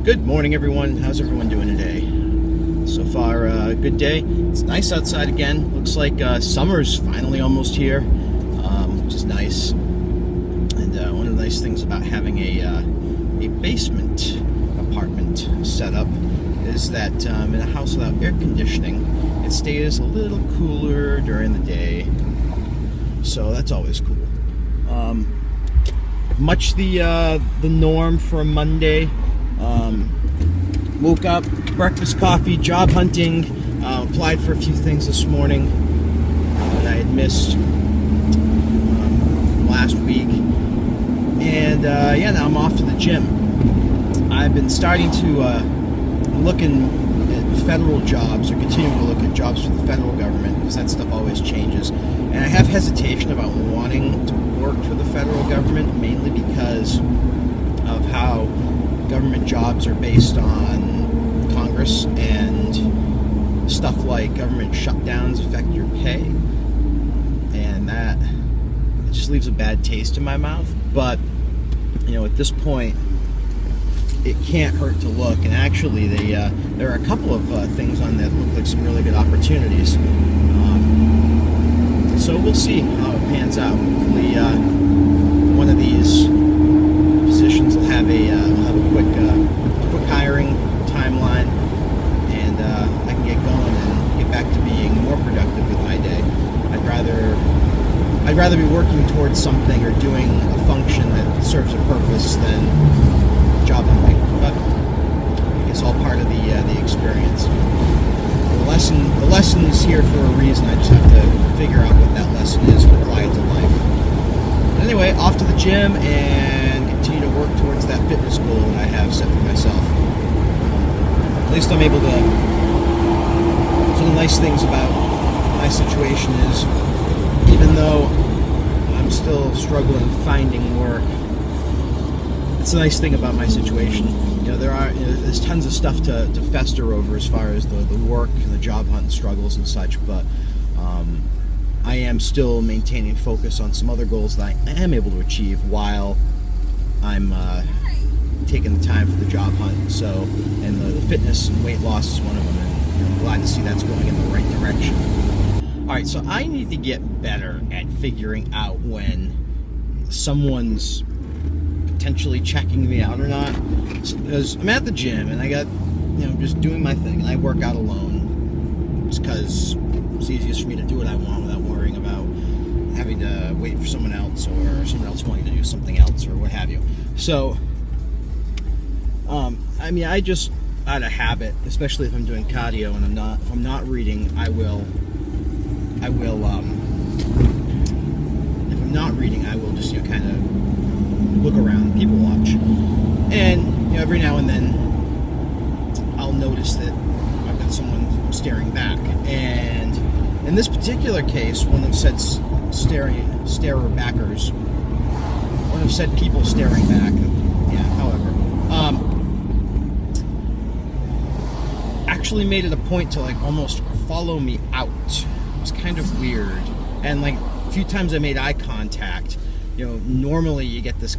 Good morning, everyone. How's everyone doing today? So far, good day. It's nice outside again. Looks like summer's finally almost here, which is nice. And one of the nice things about having a basement apartment set up is that in a house without air conditioning, it stays a little cooler during the day. So that's always cool. Much the norm for a Monday. Woke up, breakfast, coffee, job hunting, applied for a few things this morning that I had missed last week, and now I'm off to the gym. I've been starting to look at federal jobs, or continuing to look at jobs for the federal government, because that stuff always changes, and I have hesitation about wanting to work for the federal government, mainly because of how government jobs are based on Congress, and stuff like government shutdowns affect your pay, and that just leaves a bad taste in my mouth. But at this point, it can't hurt to look. And actually, there are a couple of things on that look like some really good opportunities. So we'll see how it pans out. Hopefully, one of these positions will have a quick hiring timeline, and I can get going and get back to being more productive with my day. I'd rather be working towards something or doing a function that serves a purpose than job hunting. But I guess all part of the experience. The lesson is here for a reason. I just have to figure out what that lesson is and apply it to life. Anyway, off to the gym and continue to work towards that fitness goal that I have set for myself. At least I'm able to. One of the nice things about my situation is, even though I'm still struggling finding work, it's a nice thing about my situation. There's tons of stuff to fester over as far as the work and the job hunt struggles and such, but I am still maintaining focus on some other goals that I am able to achieve while I'm taking the time for the job hunt. So, and the fitness and weight loss is one of them, and I'm glad to see that's going in the right direction. Alright, so I need to get better at figuring out when someone's potentially checking me out or not. Because I'm at the gym and I got, just doing my thing, and I work out alone just because it's easiest for me to do what I want without worrying about having to wait for someone else, or someone else wanting to do something else, or what have you. So, I just, out of habit, especially if I'm doing cardio and if I'm not reading, if I'm not reading, I will just, kind of look around, people watch. And, every now and then, I'll notice that I've got someone staring back. And in this particular case, one of said starer backers, one of said people staring back, actually made it a point to almost follow me out. It was kind of weird. And a few times I made eye contact. Normally you get this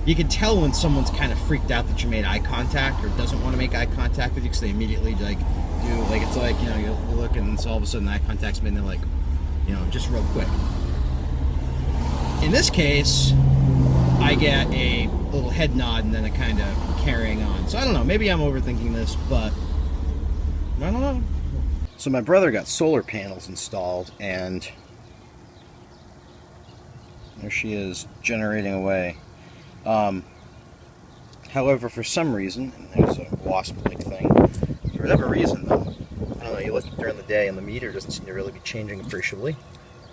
you can tell when someone's kind of freaked out that you made eye contact, or doesn't want to make eye contact with you, because they immediately do, it's you look, and so all of a sudden eye contact's made, and they're just real quick. In this case, I get a little head nod and then a kind of carrying on. So I don't know, maybe I'm overthinking this, but I don't know. So my brother got solar panels installed, and there she is, generating away. However, for some reason, and there's a wasp-like thing, for whatever reason though, I don't know, you look during the day and the meter doesn't seem to really be changing appreciably,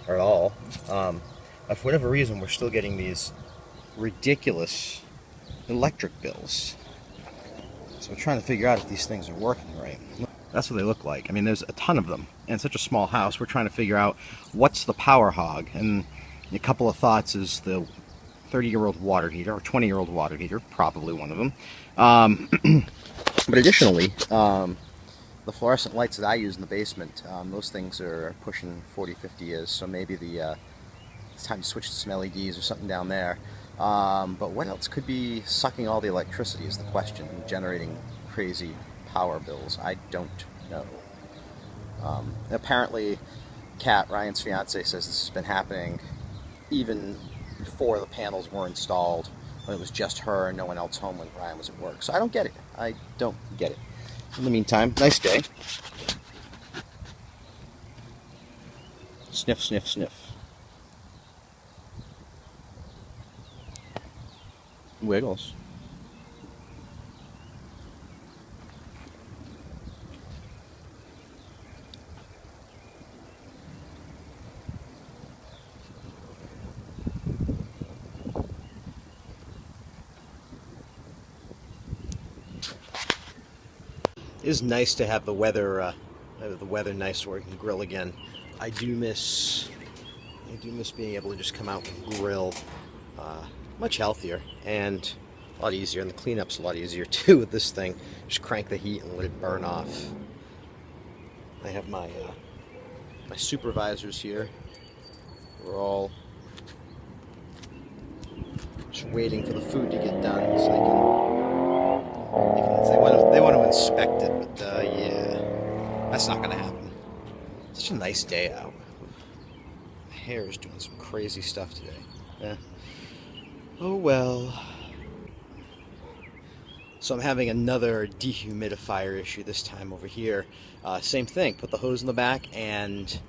or at all. But for whatever reason, we're still getting these ridiculous electric bills. So we're trying to figure out if these things are working right. That's what they look like. There's a ton of them, and it's such a small house. We're trying to figure out what's the power hog, and a couple of thoughts is the 30-year-old water heater, or 20-year-old water heater, probably one of them. But additionally, the fluorescent lights that I use in the basement, those things are pushing 40, 50 years, so maybe it's time to switch to some LEDs or something down there. But what else could be sucking all the electricity is the question, generating crazy power bills. I don't know. Apparently, Kat, Ryan's fiance, says this has been happening even before the panels were installed, when it was just her and no one else home when Ryan was at work. So I don't get it. I don't get it. In the meantime, nice day. Sniff, sniff, sniff. Wiggles. It is nice to have the weather nice so we can grill again. I do miss being able to just come out and grill. Much healthier and a lot easier, and the cleanup's a lot easier too with this thing. Just crank the heat and let it burn off. I have my my supervisors here. We're all just waiting for the food to get done so they want to inspect it, but yeah, that's not gonna happen. Such a nice day out. My hair is doing some crazy stuff today. Yeah. Oh well. So I'm having another dehumidifier issue this time over here. Same thing, put the hose in the back and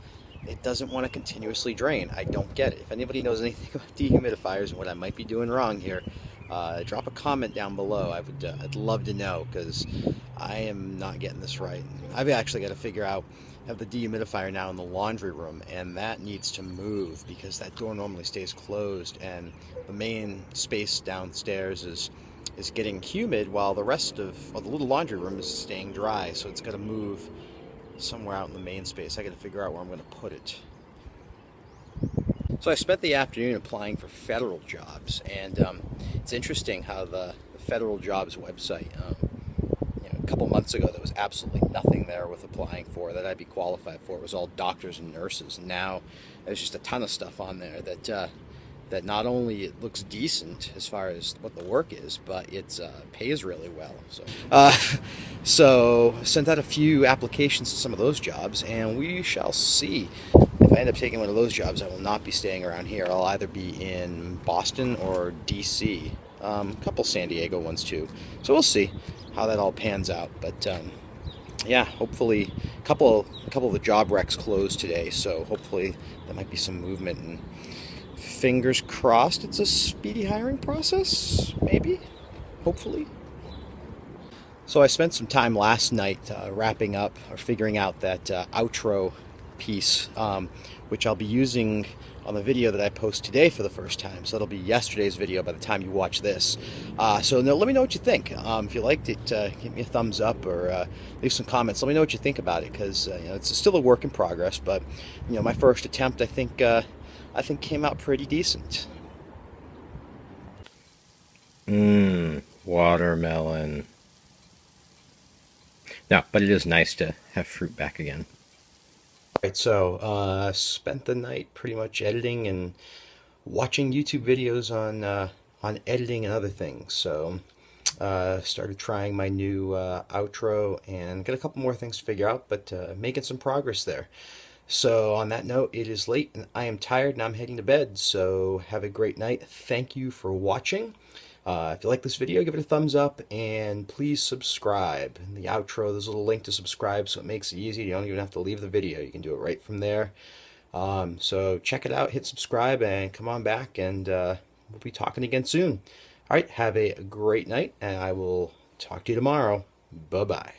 it doesn't want to continuously drain. I don't get it. If anybody knows anything about dehumidifiers and what I might be doing wrong here, drop a comment down below. I'd love to know, because I am not getting this right. I've actually got to figure out, have the dehumidifier now in the laundry room, and that needs to move because that door normally stays closed and the main space downstairs is getting humid while the rest of the little laundry room is staying dry. So it's got to move somewhere out in the main space. I got to figure out where I'm going to put it. So I spent the afternoon applying for federal jobs, and it's interesting how the federal jobs website, a couple months ago there was absolutely nothing there with applying for that I'd be qualified for. It was all doctors and nurses, and now there's just a ton of stuff on there that not only it looks decent as far as what the work is, but it pays really well. So sent out a few applications to some of those jobs, and we shall see. If I end up taking one of those jobs, I will not be staying around here. I'll either be in Boston or DC. A couple San Diego ones too. So we'll see how that all pans out. But yeah, hopefully a couple of the job recs closed today, so hopefully there might be some movement, and fingers crossed it's a speedy hiring process, maybe, hopefully. So I spent some time last night wrapping up or figuring out that outro piece, which I'll be using on the video that I post today for the first time. So that'll be yesterday's video by the time you watch this. So let me know what you think. If you liked it, give me a thumbs up or leave some comments. Let me know what you think about it, because it's still a work in progress. But my first attempt, I think came out pretty decent. Watermelon. No, but it is nice to have fruit back again. Alright, so spent the night pretty much editing and watching YouTube videos on editing and other things. So started trying my new outro and got a couple more things to figure out, but making some progress there. So on that note, it is late and I am tired and I'm heading to bed. So have a great night. Thank you for watching. If you like this video, give it a thumbs up and please subscribe. In the outro, there's a little link to subscribe, so it makes it easy. You don't even have to leave the video. You can do it right from there. So check it out, hit subscribe, and come on back, and we'll be talking again soon. All right, have a great night, and I will talk to you tomorrow. Bye-bye.